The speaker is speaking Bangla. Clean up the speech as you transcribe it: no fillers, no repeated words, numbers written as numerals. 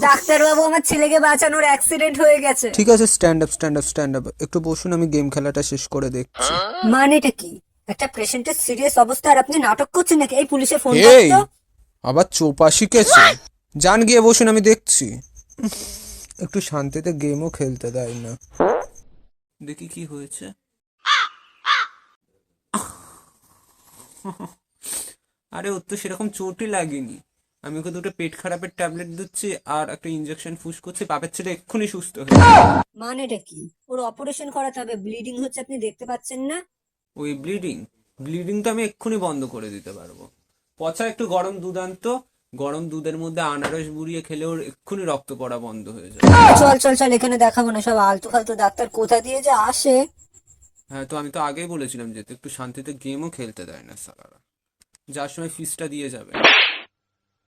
ডাক্তারবাবু, আমার ছেলেকে বাঁচানোর অ্যাক্সিডেন্ট হয়ে গেছে। ঠিক আছে, stand up stand up stand up, একটু বসুন, আমি গেম খেলাটা শেষ করে দেখছি। মানেটা কি? একটা পেশেন্টের সিরিয়াস অবস্থা আর আপনি নাটক করছেন নাকি? এই পুলিশে ফোন এই করতো। আবার চোপা শিখেছে। যান গিয়ে বসুন, আমি দেখছি। একটু শান্তিতে গেমও খেলতে দেয় না। দেখি কি হয়েছে। আরে ওর তো সেরকম চোটই লাগেনি। আমি ওকে দুটো পেট খারাপের ট্যাবলেট দিচ্ছি আর একটা ইঞ্জেকশন ফুস করছি, বাপের ছেলে এক্ষুনি সুস্থ হয়ে যাবে। মানেটা কি? ওর অপারেশন করাতে হবে, ব্লিডিং হচ্ছে, আপনি দেখতে পাচ্ছেন না? ওই ব্লিডিং, ব্লিডিং তো আমি এক্ষুনি বন্ধ করে দিতে পারবো। পচা একটু গরম দুধ আনতো, গরম দুধের মধ্যে আনারস বুড়িয়ে খেলে ওর এক্ষুনি রক্ত পড়া বন্ধ হয়ে যাবে। চল চল চল, এখানে দেখাবো না, সব আলতু ফালতু ডাক্তার কোথা দিয়ে যে আসে। হ্যাঁ, তো আমি তো আগেই বলেছিলাম যে একটু শান্তিতে গেমও খেলতে দেয় না সালারা। যার সময় ফিসটা দিয়ে যাবে।